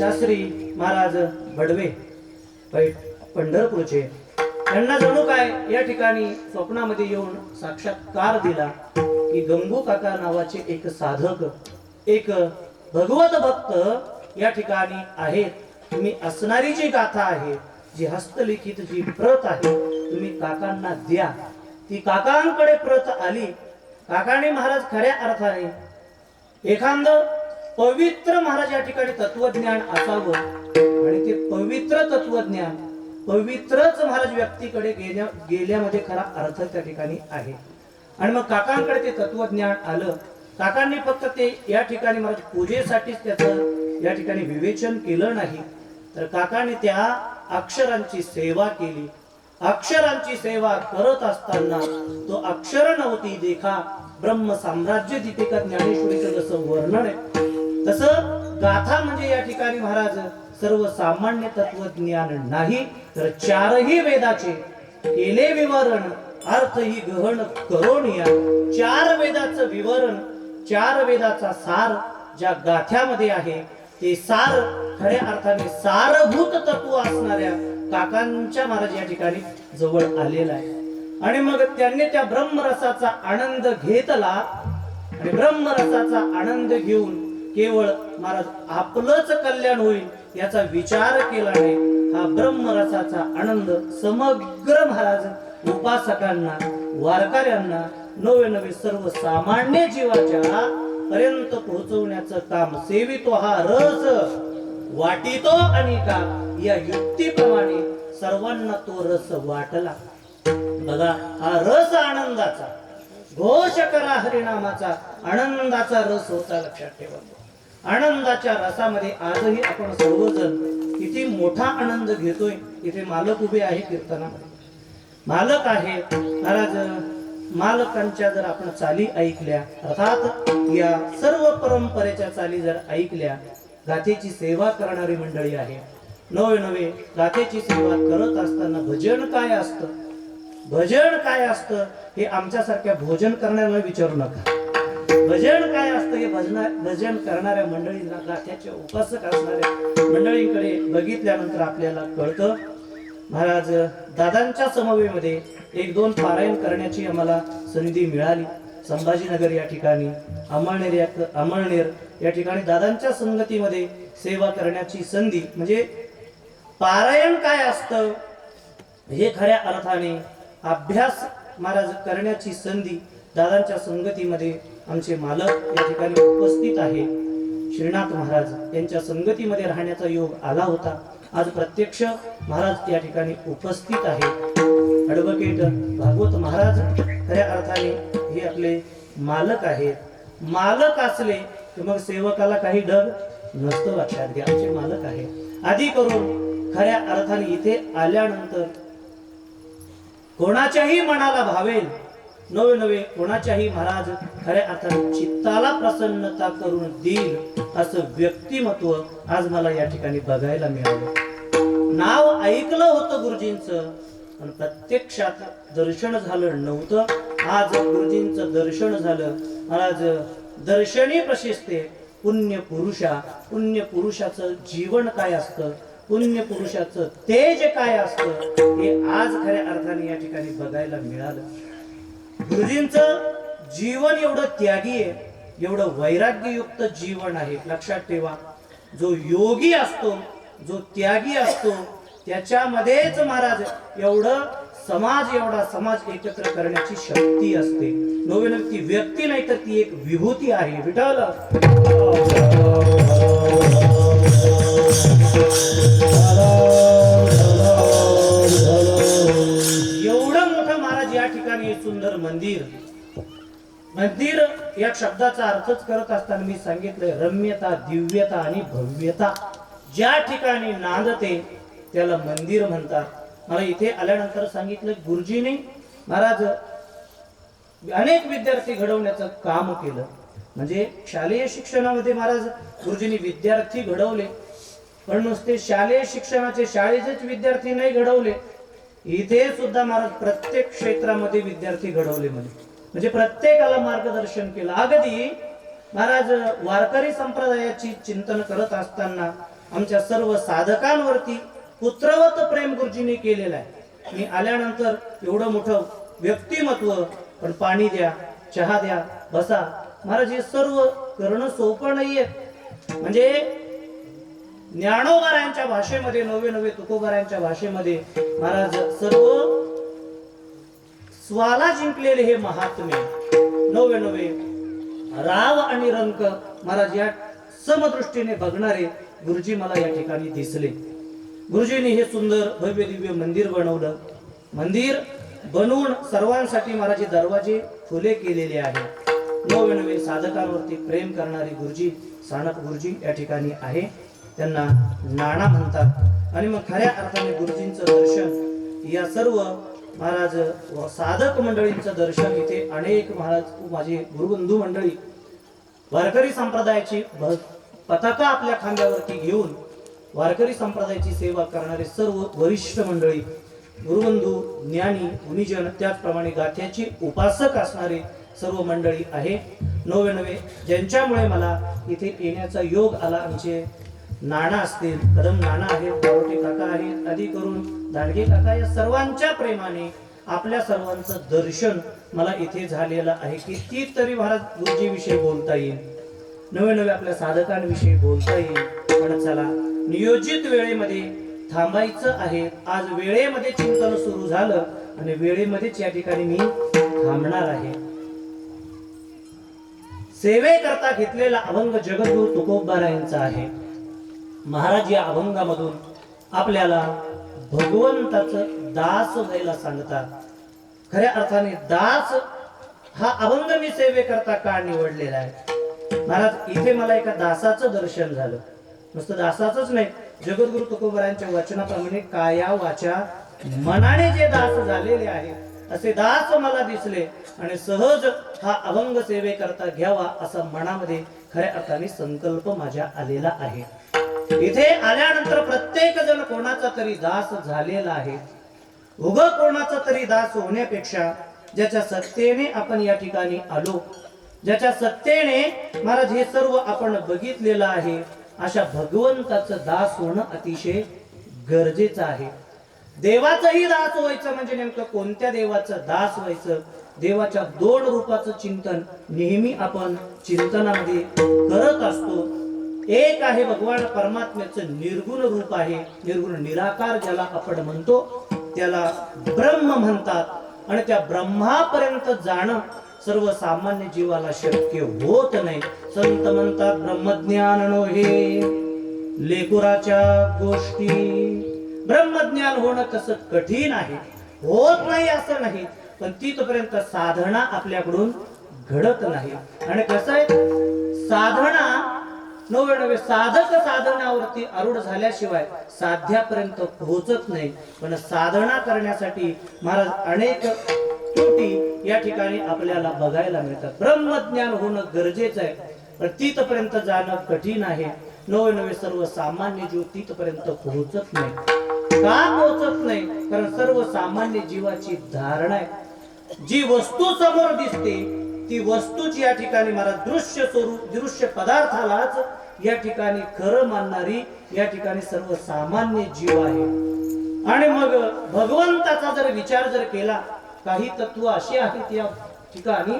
शास्त्री महाराज बडवे पंढरपूरचे, त्यांना जणू काय या ठिकाणी स्वप्नामध्ये येऊन साक्षात्कार दिला की गंगू काका नावाचे एक साधक, एक भगवत भक्त या ठिकाणी आहेत. तुम्ही असणारी जी गाथा आहे, जी हस्तलिखित जी प्रत आहे, तुम्ही काकांना द्या. ती काकांकडे प्रत आली. काकाने महाराज खऱ्या अर्थाने एखादं पवित्र महाराज या ठिकाणी तत्वज्ञान असावं आणि ते पवित्र तत्वज्ञान पवित्रच महाराज व्यक्तीकडे गेल्यामध्ये खरा अर्थ त्या ठिकाणी आहे. आणि मग काकांकडे ते तत्वज्ञान आलं. काकांनी फक्त ते या ठिकाणी महाराज पूजेसाठीच त्याचं या ठिकाणी विवेचन केलं नाही, तर काकाने त्या अक्षरांची सेवा केली. अक्षरांची सेवा करत असताना तो अक्षर नव्हती देखा ब्रह्म साम्राज्य दीपिका ज्ञानेश्वरीचं जसं वर्णन आहे, तसं गाथा म्हणजे या ठिकाणी महाराज सर्वसामान्य तत्वज्ञान नाही, तर चारही वेदाचे केले विवरण अर्थ ही गहन करून या. चार वेदाचं विवरण, चार वेदाचा सार ज्या गाथ्यामध्ये आहे, ते सार खऱ्या अर्थाने सारभूत तत्व असणाऱ्या काकांच्या महाराज या ठिकाणी जवळ आलेला आहे. आणि मग त्यांनी त्या ब्रह्मरसाचा आनंद घेतला आणि ब्रह्मरसाचा आनंद घेऊन केवळ महाराज आपलंच कल्याण होईल याचा विचार केला नाही. हा ब्रह्मरसाचा आनंद समग्र महाराज उपासकांना, वारकऱ्यांना, नवे नवे सर्वसामान्य जीवाच्या पर्यंत पोहोचवण्याचं काम सेवितो. हा रस वाटितो आणि का या युक्तीप्रमाणे सर्वांना तो रस वाटला. बघा, हा रस आनंदाचा, घोष करा हरिनामाचा आनंदाचा रस होता. लक्षात ठेवा, आनंदाच्या रसामध्ये आजही आपण सर्वजण किती मोठा आनंद घेतोय. इथे मालक उभे आहे कीर्तनामध्ये, मालक आहे महाराज. मालकांच्या जर आपण चाली ऐकल्या, अर्थात या सर्व परंपरेच्या चाली जर ऐकल्या, गाथेची सेवा करणारी मंडळी आहे. नवे नवे गाथेची सेवा करत असताना भजन काय असतं, भजन काय असतं हे आमच्यासारख्या भोजन करणाऱ्याला विचारू नका. भजन काय असतं हे भजन करणाऱ्या मंडळींना, गाथ्याचे उपासक असणाऱ्या मंडळींकडे बघितल्यानंतर आपल्याला कळतं. महाराज दादांच्या समवेमध्ये एक दोन पारायण करण्याची आम्हाला संधी मिळाली. संभाजीनगर या ठिकाणी, अमळनेर या ठिकाणी दादांच्या संगतीमध्ये सेवा करण्याची संधी. म्हणजे पारायण काय असतं हे खऱ्या अर्थाने अभ्यास महाराज करण्याची संधी दादांच्या संगतीमध्ये आमचे मालक या ठिकाणी उपस्थित आहे. श्रीनाथ महाराज यांच्या संगतीमध्ये राहण्याचा योग आला होता. आज प्रत्यक्ष महाराज या ठिकाणी उपस्थित आहे. ॲडव्होकेट भागवत महाराज खऱ्या अर्थाने हे आपले मालक आहेत. मालक असले की मग सेवकाला काही डग नसतो. लक्षात घ्या, आमचे मालक आहे. आधी करून खऱ्या अर्थाने इथे आल्यानंतर कोणाच्याही मनाला भावेल, नवे नवे कोणाच्याही महाराज खऱ्या अर्थाने चित्ताला प्रसन्नता करून देईल असं व्यक्तिमत्व आज मला या ठिकाणी बघायला मिळालं. नाव ऐकलं होतं गुरुजींचं, पण प्रत्यक्षात दर्शन झालं नव्हतं. आज गुरुजींचं दर्शन झालं. महाराज दर्शनी प्रशस्ते पुण्य पुरुषा, पुण्य पुरुषाचं जीवन काय असतं, पुण्य पुरुषाचं तेज काय असतं हे आज खऱ्या अर्थाने या ठिकाणी बघायला मिळालं. गुरुजींचं जीवन एवढं त्यागी आहे, एवढं वैराग्ययुक्त जीवन आहे. लक्षात ठेवा, जो योगी असतो, जो त्यागी असतो, त्याच्यामध्येच महाराज एवढा समाज एकत्र करण्याची शक्ती असते. नवीन ती व्यक्ती नाही तर ती एक विभूती आहे. विठ्ठल एवढं मोठं महाराज या ठिकाणी सुंदर मंदिर या शब्दाचा अर्थच करत असताना मी सांगितलंय रम्यता, दिव्यता आणि भव्यता ज्या ठिकाणी नांदते त्याला मंदिर म्हणतात. मला इथे आल्यानंतर सांगितलं गुरुजींनी महाराज अनेक विद्यार्थी घडवण्याचं काम केलं. म्हणजे शालेय शिक्षणामध्ये महाराज गुरुजींनी विद्यार्थी घडवले, पण नुसते शालेय शिक्षणाचे शाळेचेच विद्यार्थी नाही घडवले, इथे सुद्धा महाराज प्रत्येक क्षेत्रामध्ये विद्यार्थी घडवले. म्हणजे प्रत्येकाला मार्गदर्शन केलं. अगदी महाराज वारकरी संप्रदायाची चिंतन करत असताना आमच्या सर्व साधकांवरती पुत्रवत प्रेम गुरुजींनी केलेलं आहे. मी आल्यानंतर एवढं मोठं व्यक्तिमत्व, पण पाणी द्या, चहा द्या, बसा. महाराज हे सर्व करणं सोपं नाहीये. म्हणजे ज्ञानोबारायांच्या भाषेमध्ये, नवे तुकोबारायांच्या भाषेमध्ये महाराज सर्व स्वाला जिंकलेले हे महात्मे, नवे राव आणि रंक महाराज या समदृष्टीने बघणारे गुरुजी मला या ठिकाणी दिसले. गुरुजींनी हे सुंदर भव्य दिव्य मंदिर बनवलं. मंदिर बनवून सर्वांसाठी महाराज दरवाजे खुले केलेले आहे. नवे साधकांवरती प्रेम करणारे गुरुजी, साणप गुरुजी या ठिकाणी आहे. त्यांना नाना म्हणतात. आणि मग खऱ्या अर्थाने गुरुजींचं दर्शन, या सर्व महाराज साधक मंडळींचं दर्शन इथे अनेक महाराज माझे गुरुबंधू मंडळी वारकरी संप्रदायाची पताका आपल्या खांद्यावरती घेऊन वारकरी संप्रदायाची सेवा करणारे सर्व वरिष्ठ मंडळी, गुरुबंधू, ज्ञानी, मुनिजन, त्याचप्रमाणे गाथ्याची उपासक असणारे सर्व मंडळी आहे. नवे ज्यांच्यामुळे मला इथे येण्याचा योग आला. आमचे नाना असतील, कदम नाना आहेत, बारोटे काका आहेत, आदी करून दांडगे काका, या सर्वांच्या प्रेमाने आपल्या सर्वांचं दर्शन मला इथे झालेलं आहे. कितीतरी महाराज गुरुजी विषयी बोलता येईल, नवे आपल्या साधकांविषयी बोलता येईल, पण चला नियोजित वेळेमध्ये थांबायचं आहे. आज वेळेमध्ये चिंतन सुरू झालं आणि वेळेमध्येच या ठिकाणी मी थांबणार आहे. सेवेकरता घेतलेला अभंग जगद्गुरु तुकोबारायांचा आहे. महाराज या अभंगामधून आपल्याला भगवंताचं दास व्हायला सांगतात. खऱ्या अर्थाने दास हा अभंग मी सेवेकरता का निवडलेला आहे. महाराज इथे मला एका दासाचं दर्शन झालं. नुसतं दासाचंच नाही, जगद्गुरु तुकोबारायांच्या वचनाप्रमाणे काया वाचा मनाने जे दास झालेले आहेत असे दास मला दिसले आणि सहज हा अभंग सेवेकरता घ्यावा असा मनामध्ये खऱ्या अर्थाने संकल्प माझ्या आलेला आहे. इथे आल्यानंतर प्रत्येक जण कोणाचा तरी दास झालेला आहे. उग कोणाचा तरी दास होण्यापेक्षा ज्याच्या सत्तेने आपण या ठिकाणी आलो, ज्याच्या सत्तेने महाराज हे सर्व आपण बघितलेलं आहे, अशा भगवंताचं दास होणं अतिशय गरजेचं आहे. देवाचंही दास व्हायचं म्हणजे नेमकं कोणत्या देवाचं दास व्हायचं. देवाच्या दोन रूपाचं चिंतन नेहमी आपण चिंतनामध्ये करत असतो. एक आहे भगवान परमात्म्याचं निर्गुण रूप आहे, निर्गुण निराकार ज्याला आपण म्हणतो, त्याला ब्रह्म म्हणतात. आणि त्या ब्रह्मापर्यंत जाणं सर्वसामान्य जीवाला शक्य होत नाही. संत म्हणतात ब्रह्मज्ञान नव्हे लेकुराच्या गोष्टी. ब्रह्मज्ञान होणं कसं कठीण आहे, होत नाही असं नाही, पण तिथपर्यंत साधना आपल्याकडून घडत नाही. आणि कसं आहे, साधना नवे साधक साधनावरती आरूढ झाल्याशिवाय साध्यापर्यंत पोहोचत नाही. पण साधना करण्यासाठी महाराज अनेक त्रुटी या ठिकाणी आपल्याला बघायला मिळतात. ब्रह्मज्ञान होणं गरजेचं आहे, पण तिथपर्यंत जाणं कठीण आहे. नवे सर्व सामान्य जीव तिथपर्यंत पोहोचत नाही. का पोहोचत नाही? कारण सर्वसामान्य जीवाची धारणा आहे, जी वस्तू समोर दिसते ती वस्तूची या ठिकाणी मला दृश्य स्वरूप, दृश्य पदार्थालाच या ठिकाणी खरं मानणारी या ठिकाणी सर्वसामान्य जीव आहे. आणि मग भगवंताचा जर विचार जर केला, काही तत्व अशी आहेत या ठिकाणी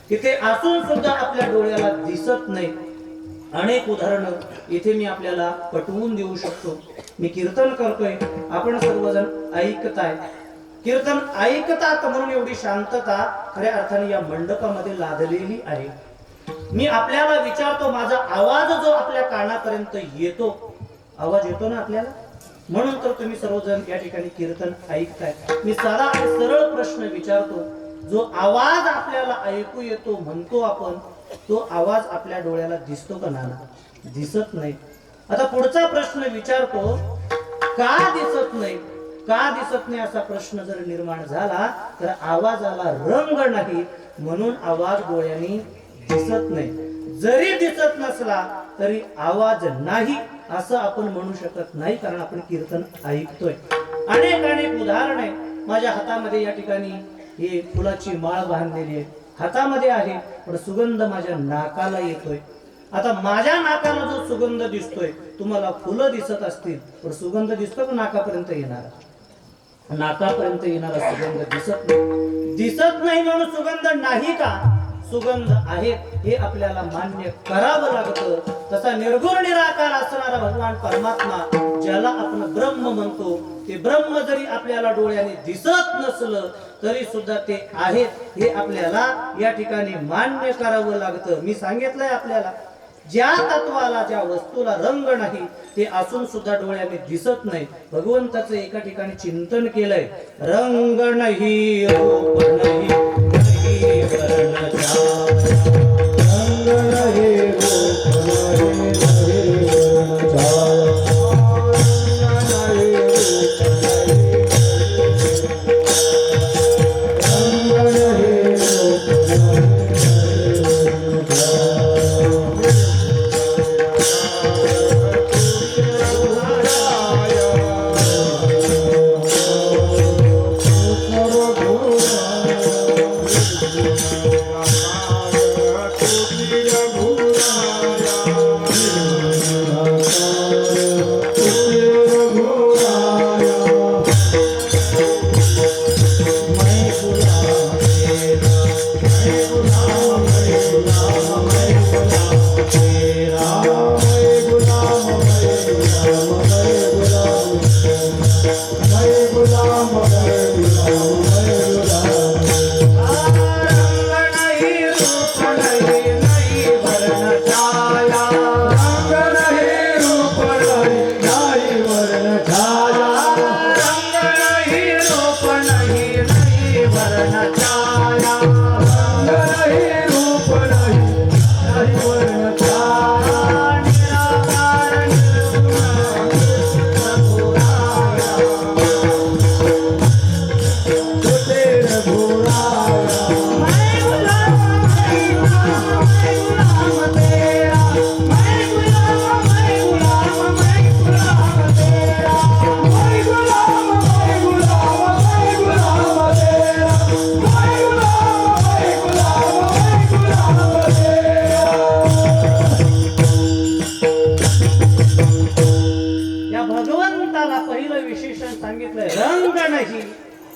तिथे असून सुद्धा आपल्या डोळ्याला दिसत नाही. अनेक उदाहरणं इथे मी आपल्याला पटवून देऊ शकतो. मी कीर्तन करतोय, आपण सर्वजण ऐकताय, कीर्तन ऐकतात म्हणून एवढी शांतता खऱ्या अर्थाने या मंडपामध्ये लादलेली आहे. मी आपल्याला विचारतो, माझा आवाज जो आपल्या कानापर्यंत येतो, आवाज येतो ना आपल्याला, म्हणून तर तुम्ही सर्वजण या ठिकाणी कीर्तन ऐकताय. मी साधा आणि सरळ प्रश्न विचारतो, जो आवाज आपल्याला ऐकू येतो म्हणतो आपण, तो आवाज आपल्या डोळ्याला दिसतो का नाना? दिसत नाही. आता पुढचा प्रश्न विचारतो, का दिसत नाही? का दिसत नाही असा प्रश्न जर निर्माण झाला तर आवाजाला रंग नाही, म्हणून आवाज डोळ्यांनी दिसत नाही. जरी दिसत नसला तरी आवाज नाही असं आपण म्हणू शकत नाही, कारण आपण कीर्तन ऐकतोय. अनेक उदाहरणे माझ्या हातामध्ये या ठिकाणी हे फुलाची माळ बांधलेली आहे, हातामध्ये आहे, पण सुगंध माझ्या नाकाला येतोय. आता माझ्या नाकाला जो सुगंध दिसतोय, तुम्हाला फुलं दिसत असतील पण सुगंध दिसतो का नाकापर्यंत येणारा? नाकापर्यंत येणारा सुगंध दिसत नाही म्हणून सुगंध नाही का? सुगंध आहेत हे आपल्याला मान्य करावं लागतं. तसा निर्गुण निराकार असणारा भगवान परमात्मा, ज्याला आपण ब्रह्म म्हणतो, ते ब्रह्म जरी आपल्याला डोळ्याने दिसत नसलं तरी सुद्धा ते आहेत हे आपल्याला या ठिकाणी मान्य करावं लागतं. मी सांगितलंय आपल्याला, ज्या तत्वाला, ज्या वस्तूला रंग नाही ते असून सुद्धा डोळ्याने दिसत नाही. भगवंताचं एका ठिकाणी चिंतन केलंय, रंग नाही रूप नाही नाही वर्ण छाया, रंग नाही रूप नाही नाही वर्ण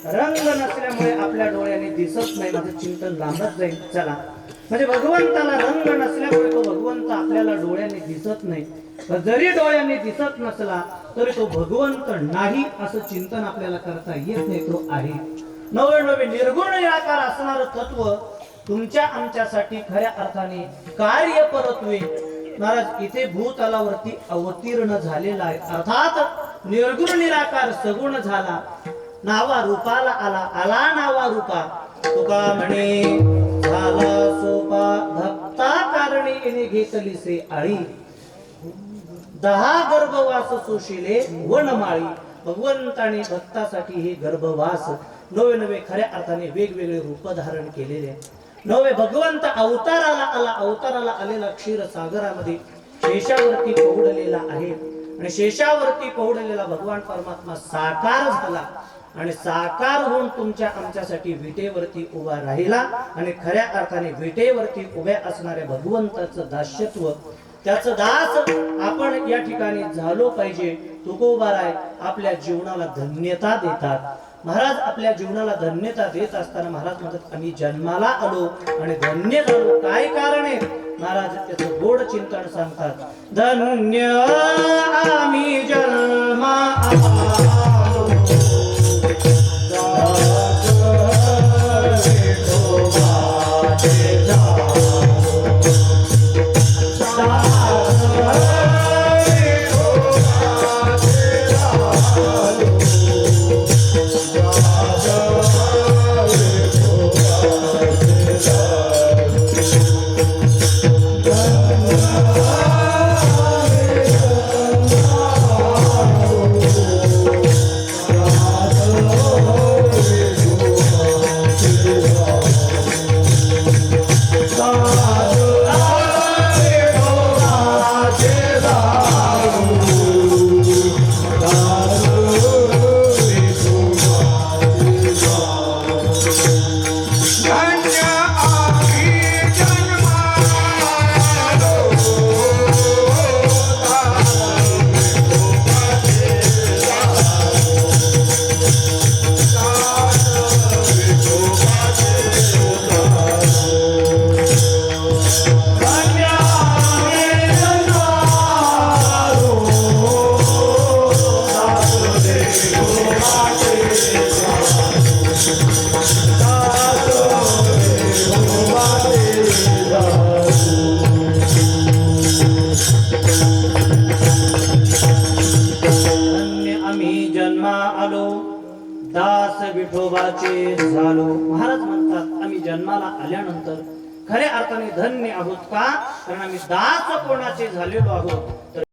रंग नसल्यामुळे आपल्या डोळ्याने दिसत नाही. माझं चिंतन लांबत जाईल. चला, म्हणजे भगवंताला रंग नसल्यामुळे तो भगवंत आपल्याला डोळ्याने दिसत नाही. जरी डोळ्याने दिसत नसला तरी तो भगवंत नाही असं चिंतन आपल्याला करता येत नाही. तो आहे. नवे नवे निर्गुण निराकार असणार तत्व तुमच्या आमच्यासाठी खऱ्या अर्थाने कार्य परत्वे महाराज इथे भूतलावरती अवतीर्ण झालेला आहे. अर्थात निर्गुण निराकार सगुण झाला, नावा रूपाला आला, आला नावा रूपा. तुका म्हणे झाला सोपा भक्ता कारणी येणे घेतली से आळी, 10 गर्भवास सोशिले वनमाळी. भगवंताने भक्तासाठी हे गर्भवास नवे नवे खऱ्या अर्थाने वेगवेगळे रूप धारण केलेले. नवे भगवंत अवताराला आला, अवताराला आलेला क्षीरसागरामध्ये शेषावरती पौडलेला आहे आणि शेषावरती पौडलेला भगवान परमात्मा साकार झाला आणि साकार होऊन तुमच्या आमच्यासाठी विटेवरती उभा राहिला. आणि खऱ्या अर्थाने विटेवरती उभ्या असणाऱ्या भगवंताचं दास्यत्व, त्याचं दास आपण या ठिकाणी झालो पाहिजे. तुकोबाराय आपल्या जीवनाला धन्यता देतात. महाराज आपल्या जीवनाला धन्यता देत असताना महाराज म्हणतात आम्ही जन्माला आलो आणि धन्य झालो. काय कारण आहे महाराज? त्याचं गोड चिंतन सांगतात. धन्य आम्ही जन्मा जन्मा आलो दास विठोबाचे झालो. महाराज म्हणतात आम्ही जन्माला आल्यानंतर खऱ्या अर्थाने धन्य आहोत का? कारण आम्ही दास कोणाचे झालेलो आहोत.